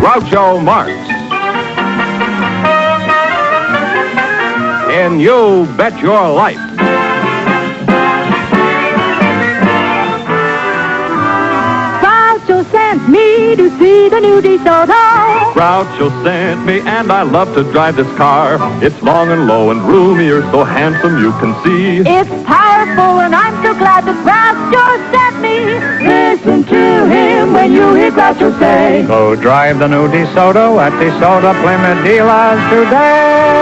Groucho Marx. In You Bet Your Life. Groucho sent me to see the new DeSoto. Groucho sent me, and I love to drive this car. It's long and low and roomier, so handsome you can see. It's powerful, and I'm so glad that Groucho sent me. Listen to him when you hear Groucho say, go drive the new DeSoto at DeSoto Plymouth dealers today.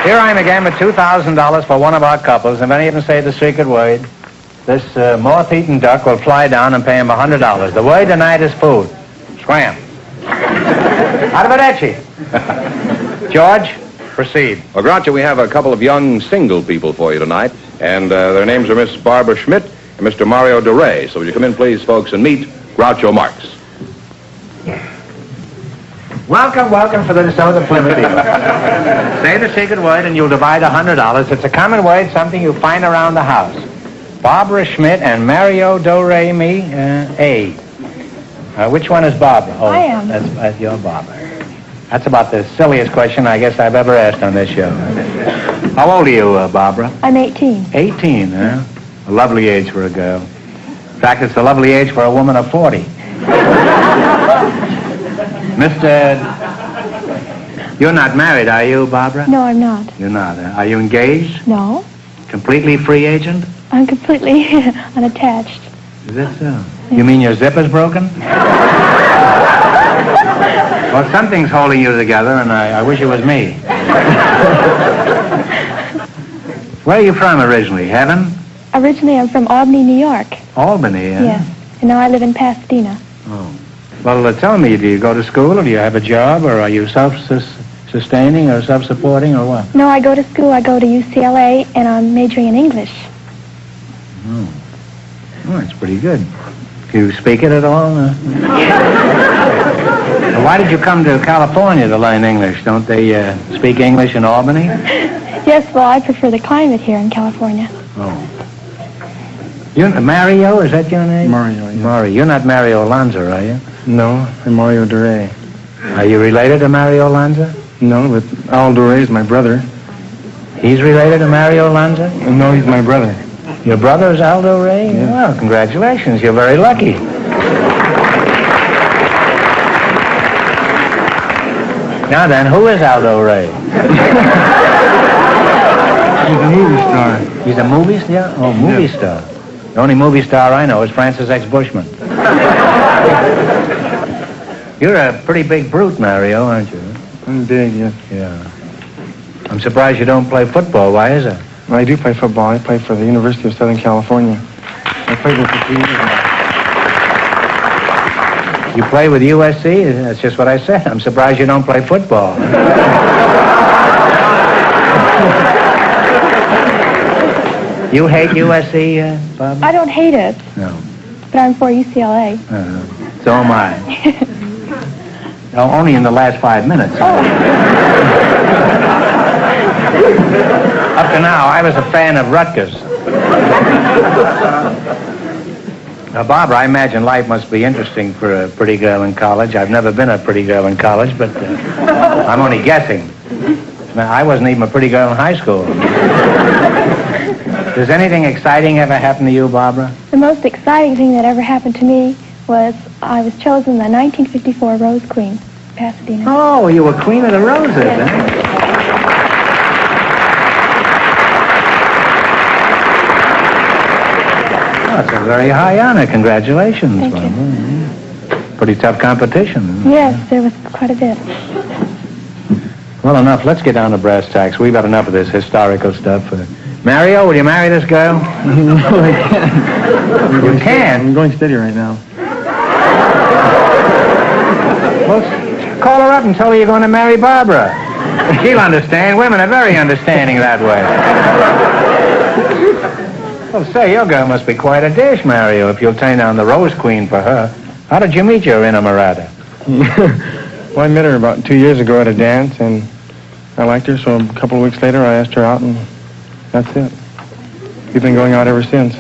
Here I am again with $2,000 for one of our couples, and if any of them say the secret word, this moth-eaten duck will fly down and pay him $100. The word tonight is food. Scram. Arrivederci. George, proceed. Well, Groucho, we have a couple of young single people for you tonight, and their names are Miss Barbara Schmidt and Mr. Mario DeRay. So would you come in, please, folks, and meet Groucho Marx. Welcome, welcome for the DeSoto Plymouth dealer. Say the secret word and you'll divide $100. It's a common word, something you find around the house. Barbara Schmidt and Mario Do-Re-Mi, A. Which one is Barbara? Oh, I am. That's your Barbara. That's about the silliest question I guess I've ever asked on this show. How old are you, Barbara? I'm 18. 18, huh? A lovely age for a girl. In fact, it's a lovely age for a woman of 40. You're not married, are you, Barbara? No, I'm not. You're not. Are you engaged? No, Completely free agent? I'm completely unattached. Is that so? You mean your zipper's broken? Well, something's holding you together, and I wish it was me. Where are you from originally? Heaven? Originally, I'm from Albany, New York. Albany, huh? Yes, and now I live in Pasadena. Oh. Well, tell me, do you go to school, or do you have a job, or are you self-sustaining or self-supporting, or what? No, I go to school. I go to UCLA, and I'm majoring in English. Oh, that's pretty good. Do you speak it at all? Well, why did you come to California to learn English? Don't they speak English in Albany? Yes, well, I prefer the climate here in California. Oh. Mario, is that your name? Mario, yeah. Mario. You're not Mario Lanza, are you? No, I'm Mario DeRay. Are you related to Mario Lanza? No, but Al DeRay is my brother. He's related to Mario Lanza? No, he's my brother. Your brother is Aldo Ray? Yeah. Well, congratulations. You're very lucky. Now then, who is Aldo Ray? He's a movie star. He's a movie star? Oh, movie star. The only movie star I know is Francis X. Bushman. You're a pretty big brute, Mario, aren't you? I'm big, yes. Yeah. I'm surprised you don't play football. Why is that? I do play football. I play for the University of Southern California. I played there for 3 years now. You play with USC? That's just what I said. I'm surprised you don't play football. You hate USC, Bob? I don't hate it, No. but I'm for UCLA. So am I. No, only in the last 5 minutes. Up to now, I was a fan of Rutgers. Now, Barbara, I imagine life must be interesting for a pretty girl in college. I've never been a pretty girl in college, but I'm only guessing. Now, I wasn't even a pretty girl in high school. Does anything exciting ever happen to you, Barbara? The most exciting thing that ever happened to me was I was chosen the 1954 Rose Queen, Pasadena. Oh, you were Queen of the Roses, Yes. huh? Oh, that's a very high honor. Congratulations, Thank you. Barbara. Pretty tough competition. Yes, there was quite a bit. Well, enough. Let's get down to brass tacks. We've had enough of this historical stuff. Mario, will you marry this girl? No, I can't. You can? I'm going steady right now. Well, call her up and tell her you're going to marry Barbara. She'll understand. Women are very understanding that way. Well, say, your girl must be quite a dish, Mario, if you'll turn down the Rose Queen for her. How did you meet your inamorata? Well, I met her about 2 years ago at a dance, and I liked her, so a couple of weeks later I asked her out, and that's it. We've been going out ever since.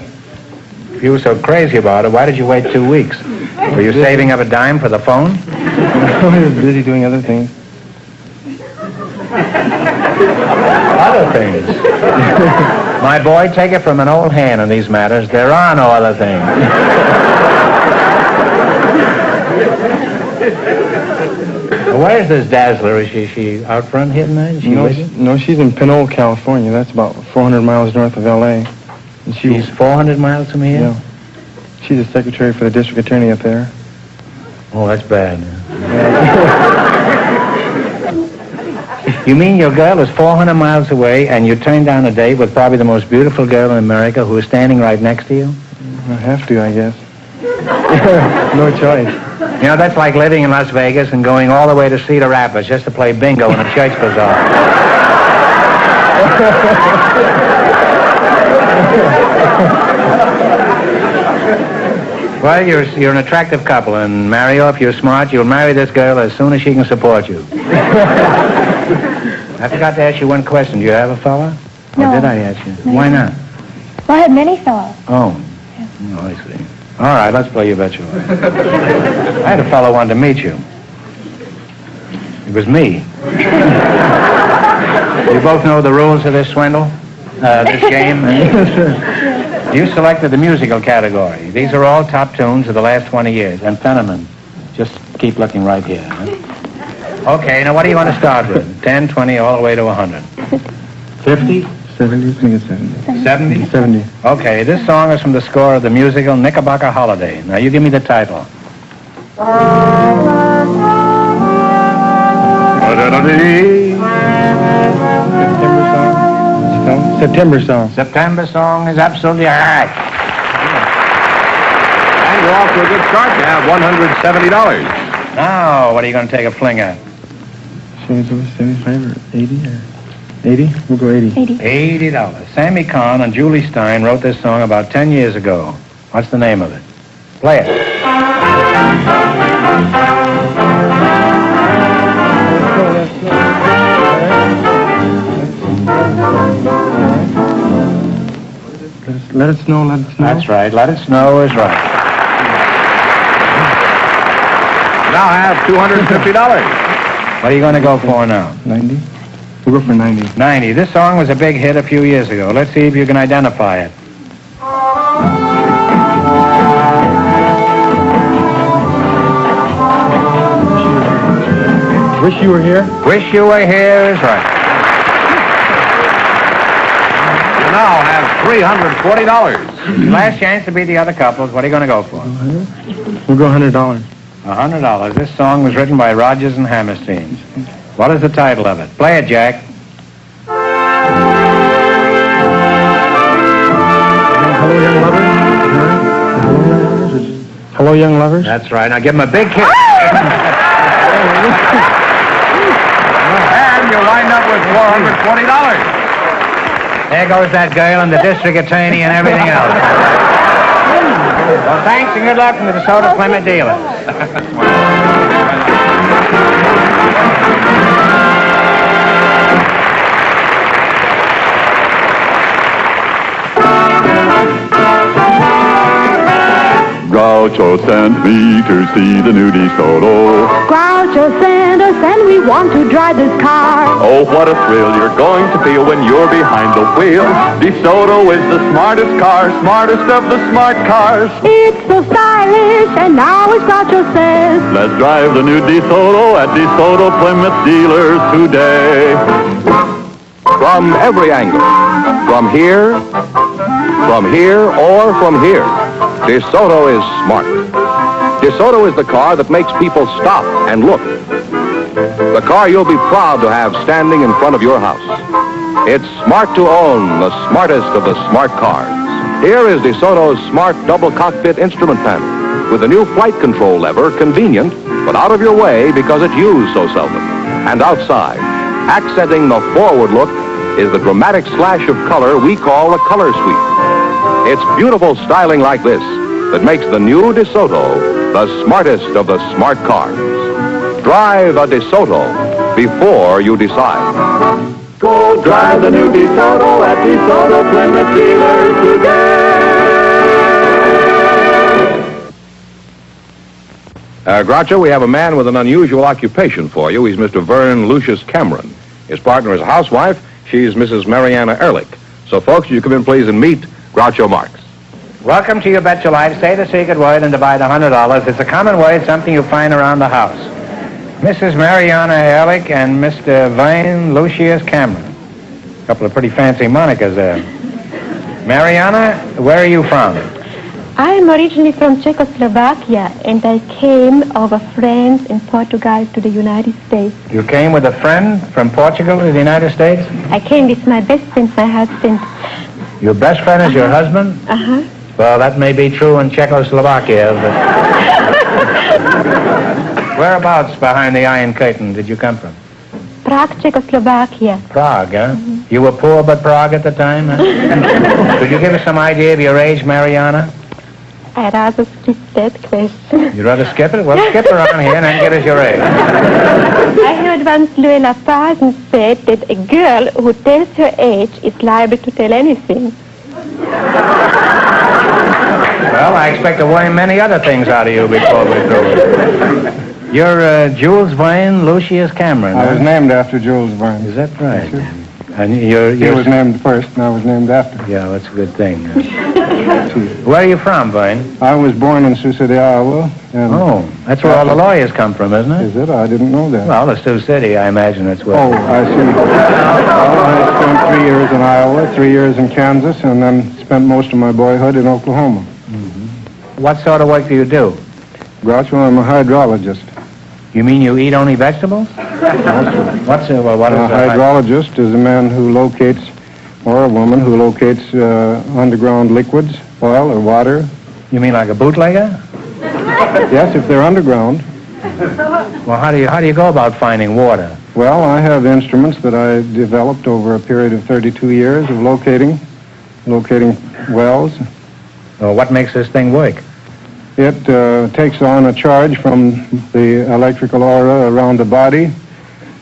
If you were so crazy about it, why did you wait 2 weeks? Were you saving up a dime for the phone? I was busy doing other things. Other things? My boy, take it from an old hand in these matters. There are no other things. Well, where's this Dazzler? Is she out front here tonight? Is she with you? No, she's in Pinole, California. That's about 400 miles north of L.A. And She's 400 miles from here? Yeah. She's a secretary for the district attorney up there. Oh, that's bad. You mean your girl is 400 miles away and you turned down a date with probably the most beautiful girl in America who is standing right next to you? I have to, I guess. No choice. You know, that's like living in Las Vegas and going all the way to Cedar Rapids just to play bingo in a church bazaar. Well, you're an attractive couple, and Mario, if you're smart, you'll marry this girl as soon as she can support you. I forgot to ask you one question. Do you have a fella? No. Or did I ask you? No. Why not? Well, I have many fellows. Oh. Oh, I see. All right, let's play you bet your life. I had a fellow wanted to meet you. It was me. You both know the rules of this swindle? This game? You selected the musical category. These are all top tunes of the last 20 years. And Fenneman, just keep looking right here. Huh? Okay, now what do you want to start with? 10, 20, all the way to 100? 50? 70, I think it's 70. 70? 70. Okay, this song is from the score of the musical Knickerbocker Holiday. Now, you give me the title. September song. September song is absolutely all right. And you're off to a good start. You have $170. Now, what are you going to take a fling at? 75 or 80 or 80? We'll go 80. 80. $80. Sammy Kahn and Julie Stein wrote this song about 10 years ago. What's the name of it? Play it. Let it snow, let it snow. That's right. Let It Snow is right. Now have $250. What are you going to go for now? 90? We'll go for 90. 90. This song was a big hit a few years ago. Let's see if you can identify it. Wish You Were Here? Wish You Were Here is right. You now have $340. Last chance to beat the other couples. What are you going to go for? We'll go $100. $100. This song was written by Rodgers and Hammerstein. What is the title of it? Play it, Jack. Hello, Young Lovers? Hello, Young Lovers? That's right. Now give him a big kiss. And you wind up with $440. There goes that girl and the district attorney and everything else. Well, thanks and good luck from the DeSoto Plymouth dealers. Groucho sent me to see the new DeSoto. Groucho sent us and we want to drive this car. Oh, what a thrill you're going to feel when you're behind the wheel. DeSoto is the smartest car, smartest of the smart cars. It's so stylish and now as Groucho says, Let's drive the new DeSoto at DeSoto Plymouth dealers today. From every angle. From here, or from here. DeSoto is smart. DeSoto is the car that makes people stop and look. The car you'll be proud to have standing in front of your house. It's smart to own, the smartest of the smart cars. Here is DeSoto's smart double cockpit instrument panel with a new flight control lever, convenient, but out of your way because it's used so seldom. And outside, accenting the forward look, is the dramatic slash of color we call a color sweep. It's beautiful styling like this that makes the new DeSoto the smartest of the smart cars. Drive a DeSoto before you decide. Go drive the new DeSoto at DeSoto Plymouth dealers today. Groucho, we have a man with an unusual occupation for you. He's Mr. Vern Lucius Cameron. His partner is a housewife. She's Mrs. Mariana Ehrlich. So, folks, you come in, please, and meet Groucho Marx. Welcome to You Bet Your Life. Say the secret word and divide $100. It's a common word, something you find around the house. Mrs. Mariana Ehrlich and Mr. Vern Lucius Cameron. A couple of pretty fancy monikers there. Mariana, where are you from? I am originally from Czechoslovakia, and I came over friends in Portugal to the United States. You came with a friend from Portugal to the United States? I came with my best friend, my husband. Your best friend is your husband? Uh-huh. Well, that may be true in Czechoslovakia, but... Whereabouts behind the Iron Curtain did you come from? Prague, Czechoslovakia. Prague, huh? You were poor but Prague at the time, huh? Could you give us some idea of your age, Mariana? I'd rather skip that question. You'd rather skip it? Well, skip around here and then give us your age. I heard once Luella Parsons said that a girl who tells her age is liable to tell anything. Well, I expect to learn many other things out of you before we're through. You're Jules Vern Lucius Cameron. I was named after Jules Verne. Is that right? Yes, sir. And He was named first, and I was named after. Yeah, that's a good thing. Where are you from, Vern? I was born in Sioux City, Iowa. And Oh, that's where all the lawyers come from, isn't it? Is it? I didn't know that. Well, the Sioux City, I imagine that's where. Oh, I see. Well, I spent 3 years in Iowa, 3 years in Kansas, and then spent most of my boyhood in Oklahoma. What sort of work do you do? Groucho, I'm a hydrologist. You mean you eat only vegetables? What is A hydrologist is a man who locates, or a woman who locates underground liquids, oil or water. You mean like a bootlegger? Yes, if they're underground. Well, how do you go about finding water? Well, I have instruments that I developed over a period of 32 years of locating wells. What makes this thing work? It takes on a charge from the electrical aura around the body,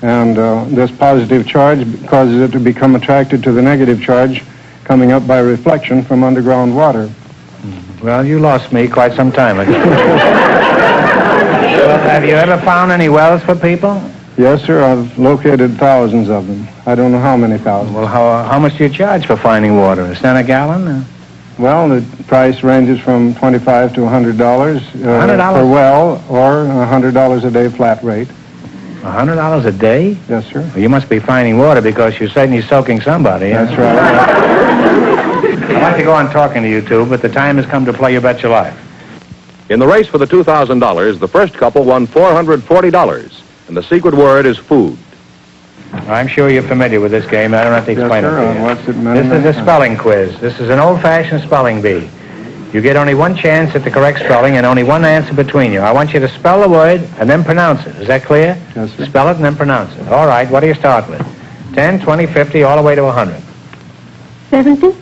and this positive charge causes it to become attracted to the negative charge coming up by reflection from underground water. Well, you lost me quite some time ago. Well, have you ever found any wells for people? Yes, sir. I've located thousands of them. I don't know how many thousands. Well, how much do you charge for finding water? A cent a gallon? Well, the price ranges from $25 to $100 $100? per well, or $100 a day flat rate. $100 a day? Yes, sir. Well, you must be finding water because you're certainly soaking somebody. That's right. I'd like to go on talking to you two, but the time has come to play You Bet Your Life. In the race for the $2,000, the first couple won $440, and the secret word is food. I'm sure you're familiar with this game. I don't have to explain Yes, sir. it to you. I've watched it many, This many is a times. spelling quiz. This is an old-fashioned spelling bee. You get only one chance at the correct spelling and only one answer between you. I want you to spell the word and then pronounce it. Is that clear? Yes, sir. Spell it and then pronounce it. All right, what do you start with? 10, 20, 50, all the way to 100. 70?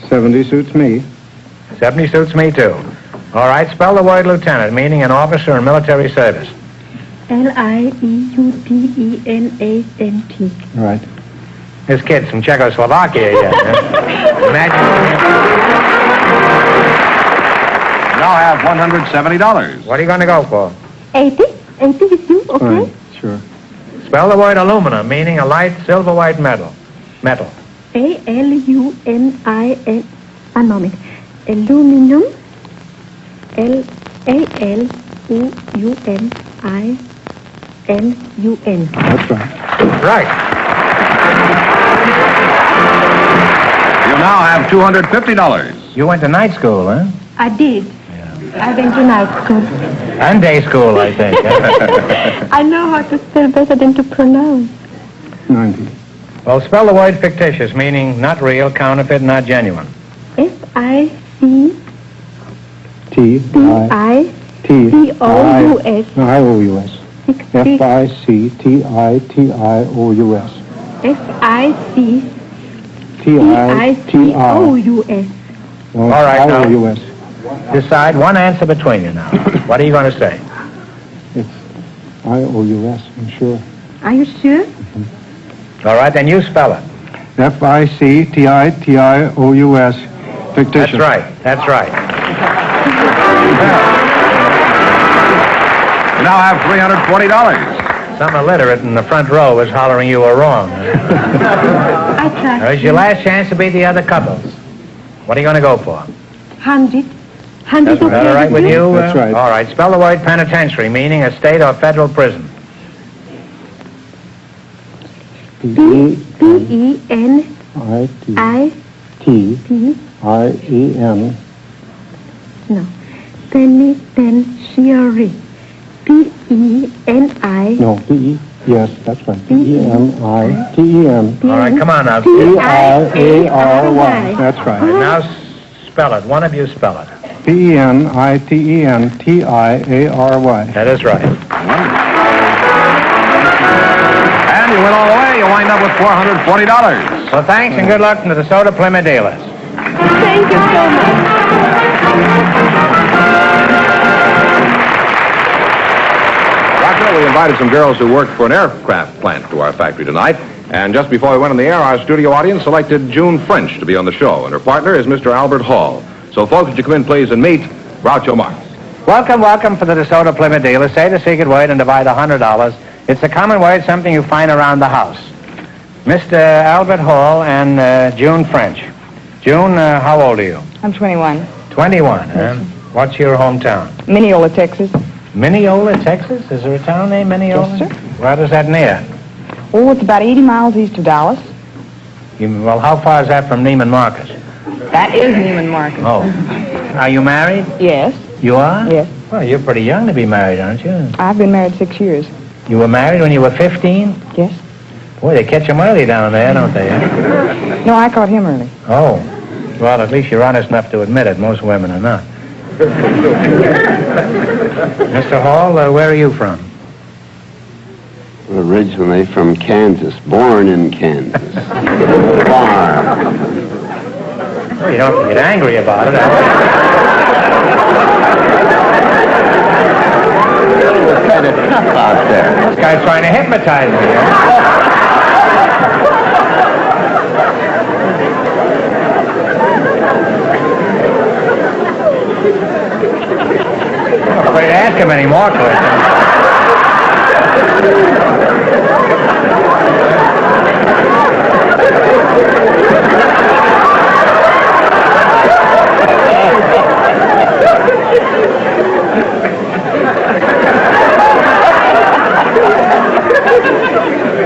70 suits me. 70 suits me, too. All right, spell the word lieutenant, meaning an officer in military service. Lieutenant. Right. This kid's from Czechoslovakia again. Imagine. Now have $170. What are you going to go for? 80? 80 with you, okay? Right. Sure. Spell the word aluminum, meaning a light silver-white metal. Metal. A-L-U-M-I-N... a moment. Aluminum. L-A-L-U-M-I-N-U-N. That's right. Right. You now have $250. You went to night school, huh? I did. I went to night school. And day school, I think. I know how to spell better than to pronounce. 90. Well, spell the word fictitious, meaning not real, counterfeit, not genuine. F-I-C... T-I... T-O-U-S. No, I-O-U-S. F-I-C-T-I-T-I-O-U-S. F-I-C... T-I-T-I-O-U-S. All right, now. I-O-U-S. Decide one answer between you now. What are you going to say? It's I-O-U-S, I'm sure. Are you sure? All right, then you spell it. F-I-C-T-I-T-I-O-U-S. Fictitious. That's right. That's right. You now have $340. Some illiterate in the front row is hollering you are wrong. I trust There's your last chance to beat the other couples. What are you going to go for? 100. 100 Is that all right with you? That's right. All right. Spell the word penitentiary, meaning a state or federal prison. P-E-N-I-T-I-E-N. No. Penitentiary. P-E-N-I. No, P-E. Yes, that's right. P-E-N-I-T-E-N. All right, come on now. T-I-A-R-Y. That's right. Now spell it. One of you spell it. P-E-N-I-T-E-N-T-I-A-R-Y. That is right. And you win all the way. You wind up with $440. Well, thanks and good luck from the DeSoto Plymouth dealers. Thank you so much. Roger, we invited some girls who worked for an aircraft plant to our factory tonight. And just before we went on the air, our studio audience selected June French to be on the show. And her partner is Mr. Albert Hall. So, folks, would you come in, please, and meet Groucho Marx. Welcome for the DeSoto Plymouth dealers. Say the secret word and divide $100. It's a common word, something you find around the house. Mr. Albert Hall and June French. June, how old are you? I'm 21. 21. What's your hometown? Mineola, Texas. Mineola, Texas? Is there a town named Mineola? Yes, sir. Where is that near? Oh, it's about 80 miles east of Dallas. Well, how far is that from Neiman Marcus? That is Neiman Marcus. Oh. Are you married? Yes. You are? Yes. Well, you're pretty young to be married, aren't you? I've been married 6 years. You were married when you were 15? Yes. Boy, they catch them early down there, don't they? No, I caught him early. Oh. Well, at least you're honest enough to admit it. Most women are not. Mr. Hall, where are you from? Originally from Kansas, born in Kansas. Farm. Well, you don't have to get angry about it. It's kind of tough out there. This guy's trying to hypnotize me. I'm afraid to ask him any more questions.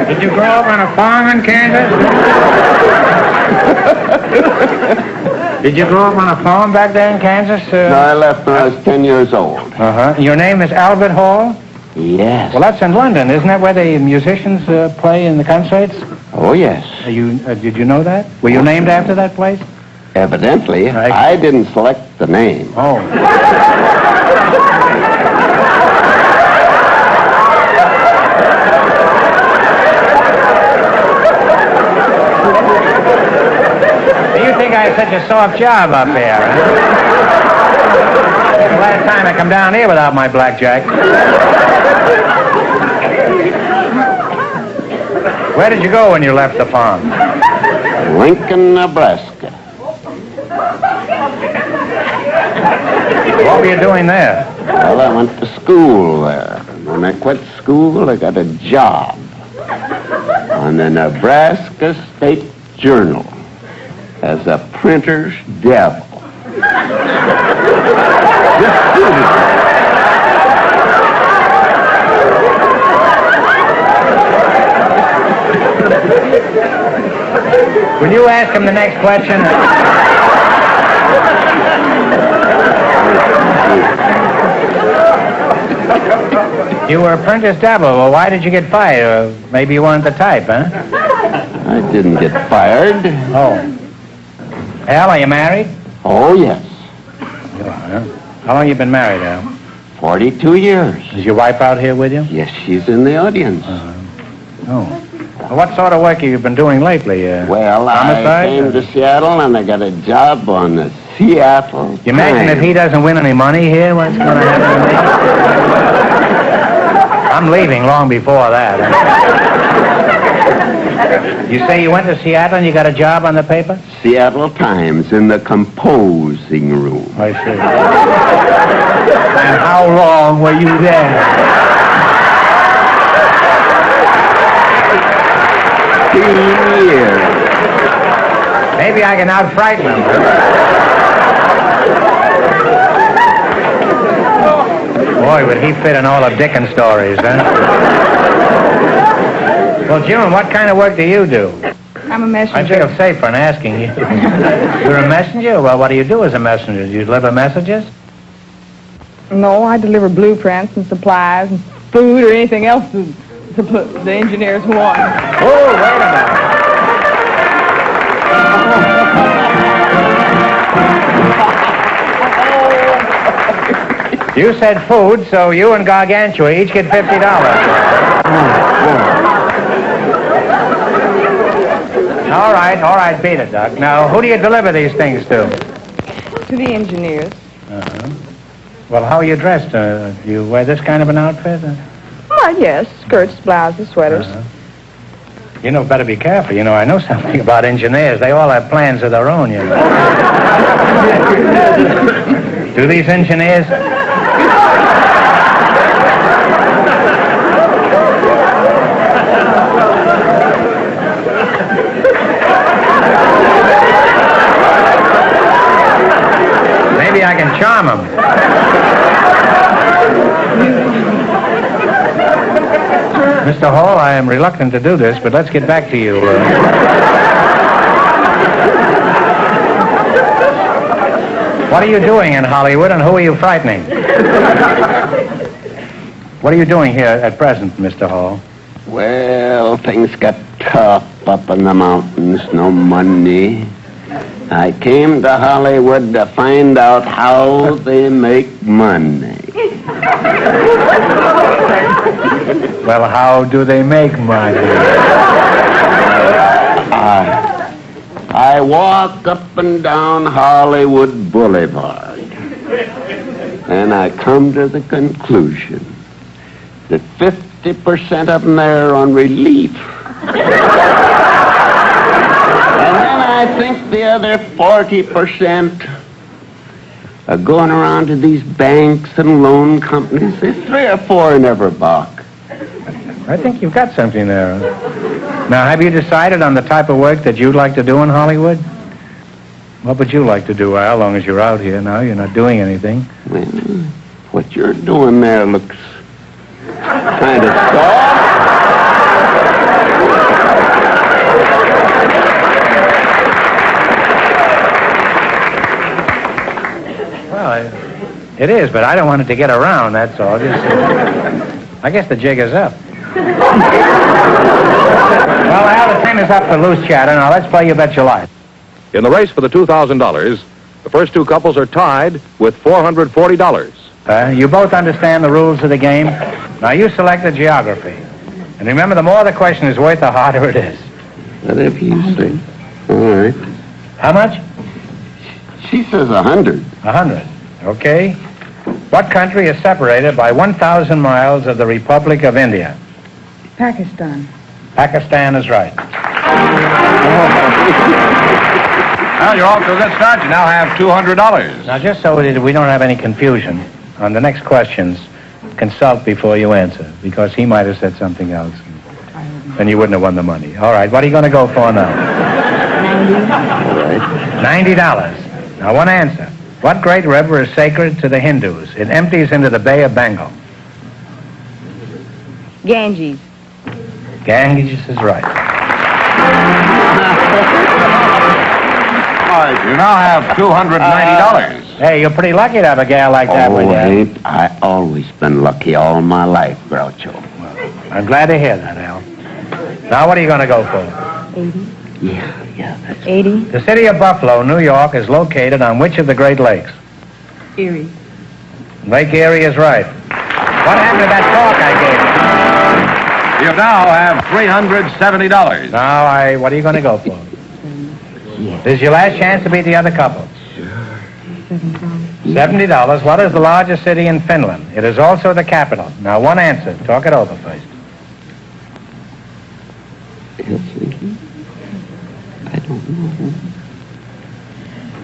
Did you grow up on a farm in Kansas? Did you grow up on a farm back there in Kansas? No, I left when I was 10 years old. Uh-huh. Your name is Albert Hall? Yes. Well, that's in London. Isn't that where the musicians play in the concerts? Oh, yes. Did you know that? Were you named after that place? Evidently. Right. I didn't select the name. Oh. You think I have such a soft job up here, huh? It's the last time I come down here without my blackjack. Where did you go when you left the farm? Lincoln, Nebraska. What were you doing there? Well, I went to school there. And when I quit school, I got a job on the Nebraska State Journal as a printer's devil. Will you ask him the next question? You were apprentice devil. Well, why did you get fired? Maybe you weren't the type, huh? I didn't get fired. Oh. Al, are you married? Oh, yes. You are, huh? How long you been married, Al? 42 years. Is your wife out here with you? Yes, she's in the audience. Oh. Well, what sort of work have you been doing lately? Well, I homicide? came to Seattle and I got a job on the Seattle You imagine if he doesn't win any money here, what's going to happen to me? I'm leaving long before that. You say you went to Seattle and you got a job on the paper? Seattle Times in the composing room. I see. And how long were you there? 15 years. Maybe I can out-frighten them. Boy, would he fit in all of Dickens' stories, huh? Well, June, what kind of work do you do? I'm a I messenger. feel safer in asking you. You're a messenger? Well, what do you do as a messenger? Do you deliver messages? No, I deliver blueprints and supplies and food or anything else the engineers want. Oh, wait a minute. You said food, so you and Gargantua each get $50. All right, beat it, Doc. Now, who do you deliver these things to? To the engineers. Uh-huh. Well, how are you dressed? Do you wear this kind of an outfit? Well, yes, skirts, blouses, sweaters. Uh-huh. You know, better be careful. You know, I know something about engineers. They all have plans of their own, you know. Do these engineers? Maybe I can charm them. Mr. Hall, I am reluctant to do this, but let's get back to you. What are you doing in Hollywood, and who are you frightening? What are you doing here at present, Mr. Hall? Well, things got tough up in the mountains, no money. I came to Hollywood to find out how they make money. Well, how do they make money? I walk up and down Hollywood Boulevard, and I come to the conclusion that 50% of them there are on relief. And then I think the other 40% are going around to these banks and loan companies. There's 3 or 4 in every box. I think you've got something there. Now, have you decided on the type of work that you'd like to do in Hollywood? What would you like to do, Al, as long as you're out here now? You're not doing anything. Well, what you're doing there looks kind of soft. Well, it is, but I don't want it to get around, that's all. I guess the jig is up. Well, Al, the time is up for loose chatter. Now, let's play You Bet Your Life. In the race for the $2,000, the first 2 couples are tied with $440. You both understand the rules of the game. Now, you select the geography. And remember, the more the question is worth, the harder it is. Whatever you say. All right. How much? She says 100. 100. Okay. What country is separated by 1,000 miles of the Republic of India? Pakistan. Pakistan is right. Well, you're off to a good start. You now have $200. Now, just so we don't have any confusion, on the next questions, consult before you answer, because he might have said something else, and you wouldn't have won the money. All right, what are you going to go for now? $90. Now, one answer. What great river is sacred to the Hindus? It empties into the Bay of Bengal. Ganges. Ganges is right. All right, you now have $290. Hey, you're pretty lucky to have a gal like that with you. ain't I always been lucky all my life, Groucho. I'm glad to hear that, Al. Now, what are you going to go for? 80. Yeah, that's 80. The city of Buffalo, New York, is located on which of the Great Lakes? Erie. Lake Erie is right. What happened to that talk I gave You now have $370. you? Now, what are you going to go for? This is your last chance to beat the other couple. $70. What is the largest city in Finland? It is also the capital. Now, one answer. Talk it over first. Helsinki.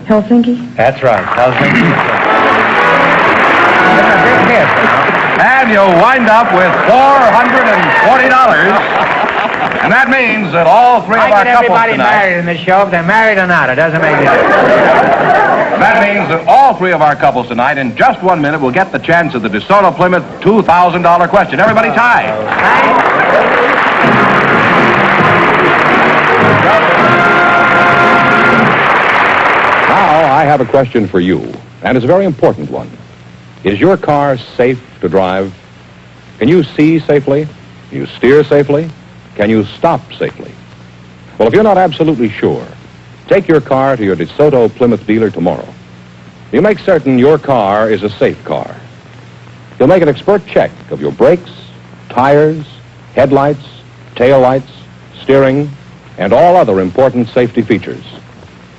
Helsinki? That's right. Helsinki. It's a big hit, And you'll wind up with $440. And that means that all three of our couples everybody tonight... married in this show, if they're married or not. It doesn't make any difference. That means that all three of our couples tonight, in just 1 minute, will get the chance of the DeSoto Plymouth $2,000 question. Everybody tie. Now, I have a question for you, and it's a very important one. Is your car safe to drive? Can you see safely? Can you steer safely? Can you stop safely? Well, if you're not absolutely sure, take your car to your DeSoto Plymouth dealer tomorrow. You make certain your car is a safe car. You'll make an expert check of your brakes, tires, headlights, taillights, steering, and all other important safety features.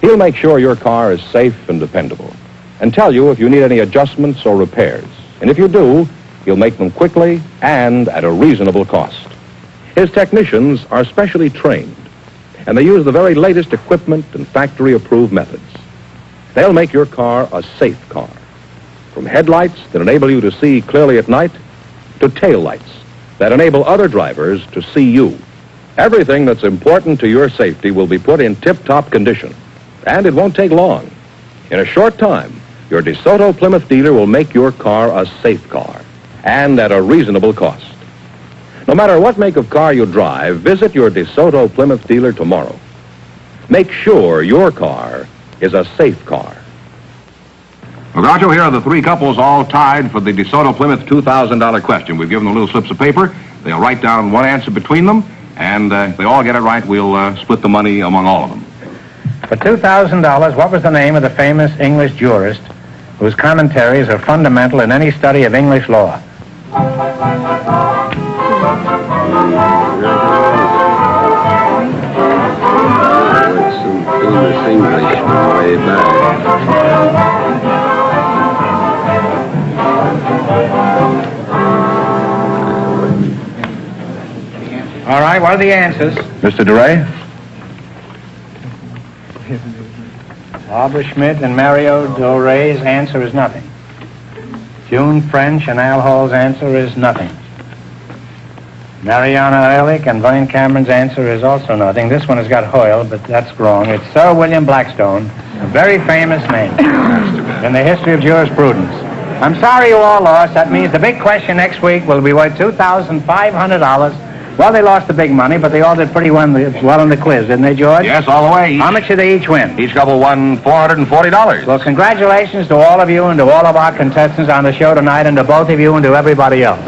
He'll make sure your car is safe and dependable and tell you if you need any adjustments or repairs. And if you do, he'll make them quickly and at a reasonable cost. His technicians are specially trained, and they use the very latest equipment and factory-approved methods. They'll make your car a safe car, from headlights that enable you to see clearly at night to taillights that enable other drivers to see you. Everything that's important to your safety will be put in tip-top condition, and it won't take long. In a short time, your DeSoto Plymouth dealer will make your car a safe car, and at a reasonable cost. No matter what make of car you drive, visit your DeSoto Plymouth dealer tomorrow. Make sure your car is a safe car. Well, Groucho, here are the three couples all tied for the DeSoto Plymouth $2,000 question. We've given them little slips of paper. They'll write down one answer between them, and if they all get it right, we'll split the money among all of them. For $2,000, what was the name of the famous English jurist whose commentaries are fundamental in any study of English law? Some famous English way back. All right, what are the answers? Mr. DeRay? Barbara Schmidt and Mario Doray's answer is nothing. June French and Al Hall's answer is nothing. Mariana Ehrlich and Vane Cameron's answer is also nothing. This one has got Hoyle, but that's wrong. It's Sir William Blackstone, a very famous name in the history of jurisprudence. I'm sorry you all lost. That means the big question next week will be worth $2,500. Well, they lost the big money, but they all did pretty well in the quiz, didn't they, George? Yes, all the way. How much did they each win? Each couple won $440. Well, congratulations to all of you and to all of our contestants on the show tonight, and to both of you and to everybody else.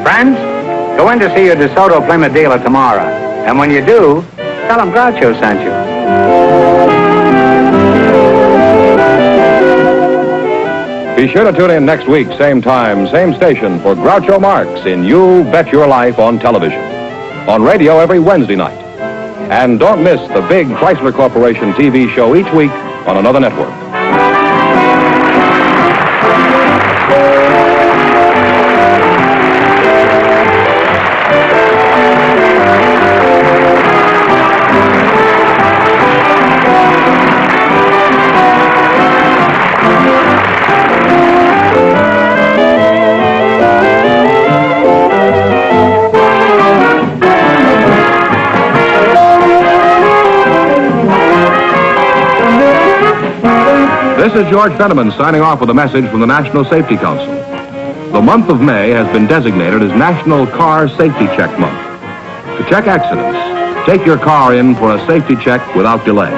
Friends, go in to see your DeSoto Plymouth dealer tomorrow. And when you do, tell him Groucho sent you. Be sure to tune in next week, same time, same station, for Groucho Marx in You Bet Your Life on television. On radio every Wednesday night. And don't miss the big Chrysler Corporation TV show each week on another network. This is George Fenneman signing off with a message from the National Safety Council. The month of May has been designated as National Car Safety Check Month. To check accidents, take your car in for a safety check without delay.